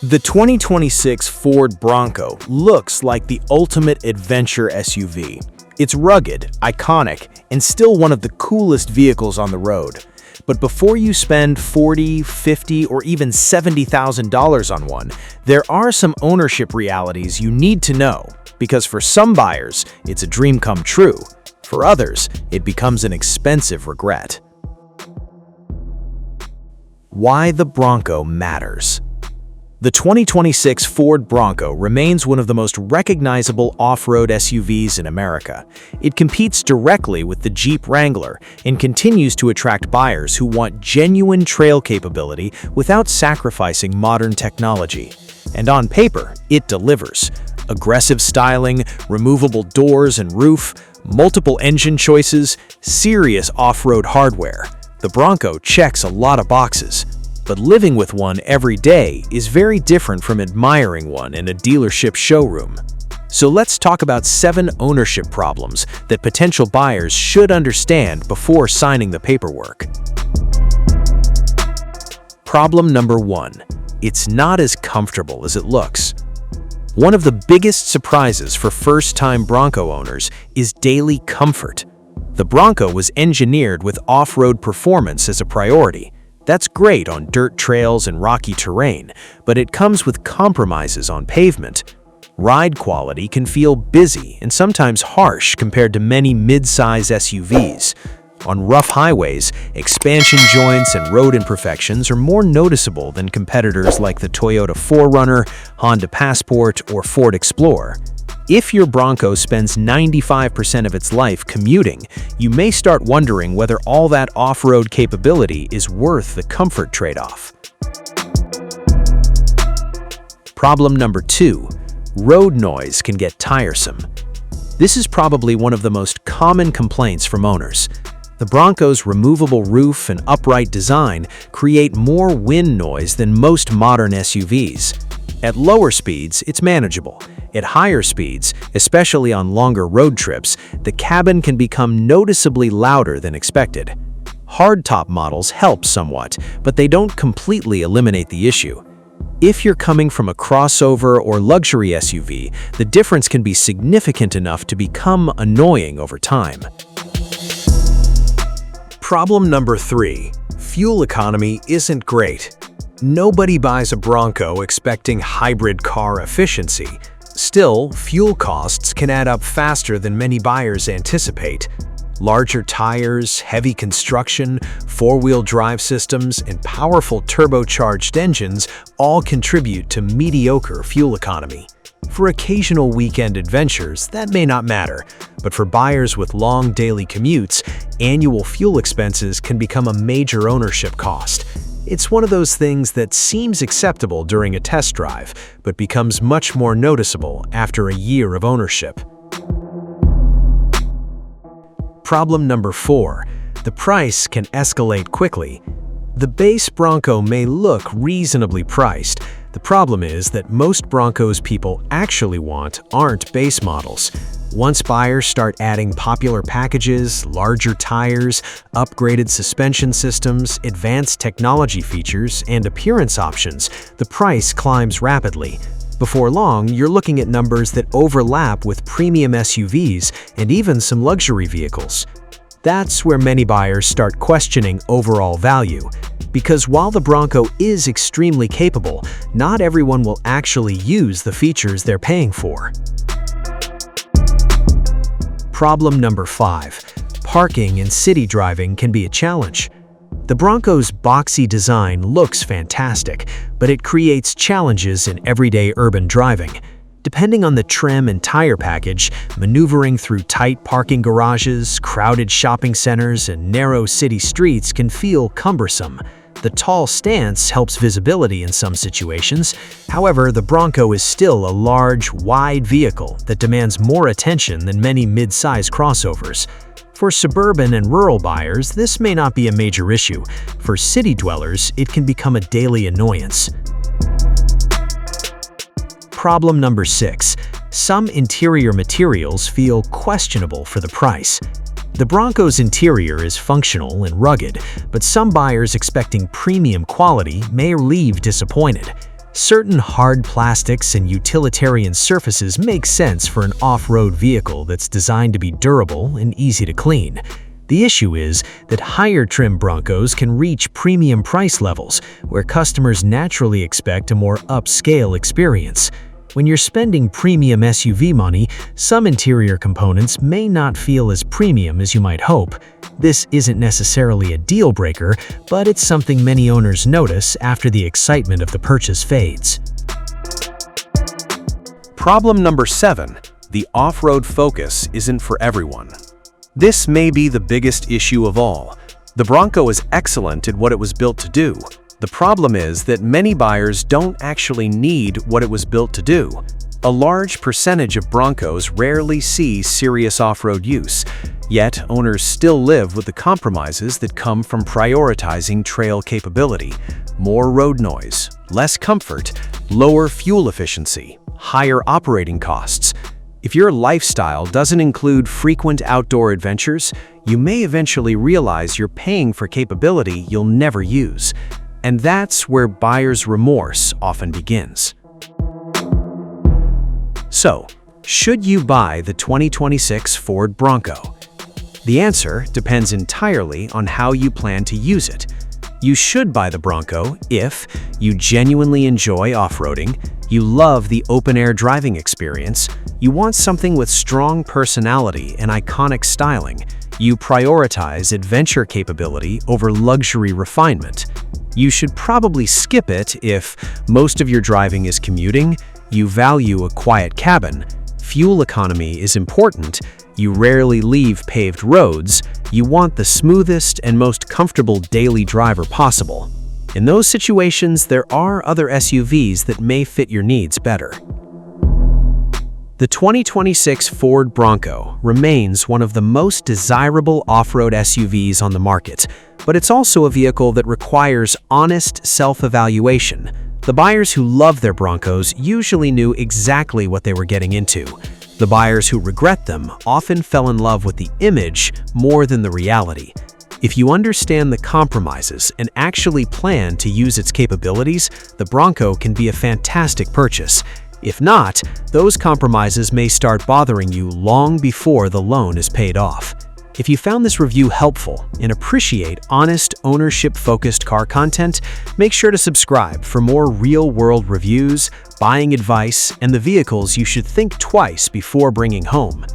The 2026 Ford Bronco looks like the ultimate adventure SUV. It's rugged, iconic, and still one of the coolest vehicles on the road. But before you spend $40,000, $50,000, or even $70,000 on one, there are some ownership realities you need to know, because for some buyers, it's a dream come true. For others, it becomes an expensive regret. Why the Bronco matters. The 2026 Ford Bronco remains one of the most recognizable off-road SUVs in America. It competes directly with the Jeep Wrangler and continues to attract buyers who want genuine trail capability without sacrificing modern technology. And on paper, it delivers. Aggressive styling, removable doors and roof, multiple engine choices, serious off-road hardware. The Bronco checks a lot of boxes. But living with one every day is very different from admiring one in a dealership showroom. So let's talk about 7 ownership problems that potential buyers should understand before signing the paperwork. Problem number 1. It's not as comfortable as it looks. One of the biggest surprises for first-time Bronco owners is daily comfort. The Bronco was engineered with off-road performance as a priority. That's great on dirt trails and rocky terrain, but it comes with compromises on pavement. Ride quality can feel busy and sometimes harsh compared to many mid-size SUVs. On rough highways, expansion joints and road imperfections are more noticeable than competitors like the Toyota 4Runner, Honda Passport, or Ford Explorer. If your Bronco spends 95% of its life commuting, you may start wondering whether all that off-road capability is worth the comfort trade-off. Problem number 2. Road noise can get tiresome. This is probably one of the most common complaints from owners. The Bronco's removable roof and upright design create more wind noise than most modern SUVs. At lower speeds, it's manageable. At higher speeds, especially on longer road trips, the cabin can become noticeably louder than expected. Hardtop models help somewhat, but they don't completely eliminate the issue. If you're coming from a crossover or luxury SUV, the difference can be significant enough to become annoying over time. Problem number 3. Fuel economy isn't great. Nobody buys a Bronco expecting hybrid car efficiency. Still, fuel costs can add up faster than many buyers anticipate. Larger tires, heavy construction, four-wheel drive systems, and powerful turbocharged engines all contribute to mediocre fuel economy. For occasional weekend adventures, that may not matter, but for buyers with long daily commutes, annual fuel expenses can become a major ownership cost. It's one of those things that seems acceptable during a test drive, but becomes much more noticeable after a year of ownership. Problem number 4. The price can escalate quickly. The base Bronco may look reasonably priced. The problem is that most Broncos people actually want aren't base models. Once buyers start adding popular packages, larger tires, upgraded suspension systems, advanced technology features, and appearance options, the price climbs rapidly. Before long, you're looking at numbers that overlap with premium SUVs and even some luxury vehicles. That's where many buyers start questioning overall value. Because while the Bronco is extremely capable, not everyone will actually use the features they're paying for. Problem number 5. Parking and city driving can be a challenge. The Bronco's boxy design looks fantastic, but it creates challenges in everyday urban driving. Depending on the trim and tire package, maneuvering through tight parking garages, crowded shopping centers, and narrow city streets can feel cumbersome. The tall stance helps visibility in some situations. However, the Bronco is still a large, wide vehicle that demands more attention than many mid-size crossovers. For suburban and rural buyers, this may not be a major issue. For city dwellers, it can become a daily annoyance. Problem number 6. Some interior materials feel questionable for the price. The Bronco's interior is functional and rugged, but some buyers expecting premium quality may leave disappointed. Certain hard plastics and utilitarian surfaces make sense for an off-road vehicle that's designed to be durable and easy to clean. The issue is that higher trim Broncos can reach premium price levels, where customers naturally expect a more upscale experience. When you're spending premium SUV money, some interior components may not feel as premium as you might hope. This isn't necessarily a deal breaker, but it's something many owners notice after the excitement of the purchase fades. Problem number 7. The off-road focus isn't for everyone. This may be the biggest issue of all. The Bronco is excellent at what it was built to do. The problem is that many buyers don't actually need what it was built to do. A large percentage of Broncos rarely see serious off-road use, yet owners still live with the compromises that come from prioritizing trail capability: more road noise, less comfort, lower fuel efficiency, higher operating costs. If your lifestyle doesn't include frequent outdoor adventures, you may eventually realize you're paying for capability you'll never use. And that's where buyer's remorse often begins. So, should you buy the 2026 Ford Bronco? The answer depends entirely on how you plan to use it. You should buy the Bronco if you genuinely enjoy off-roading, you love the open-air driving experience, you want something with strong personality and iconic styling, you prioritize adventure capability over luxury refinement. You should probably skip it if most of your driving is commuting, you value a quiet cabin, fuel economy is important, you rarely leave paved roads, you want the smoothest and most comfortable daily driver possible. In those situations, there are other SUVs that may fit your needs better. The 2026 Ford Bronco remains one of the most desirable off-road SUVs on the market, but it's also a vehicle that requires honest self-evaluation. The buyers who love their Broncos usually knew exactly what they were getting into. The buyers who regret them often fell in love with the image more than the reality. If you understand the compromises and actually plan to use its capabilities, the Bronco can be a fantastic purchase. If not, those compromises may start bothering you long before the loan is paid off. If you found this review helpful and appreciate honest, ownership-focused car content, make sure to subscribe for more real-world reviews, buying advice, and the vehicles you should think twice before bringing home.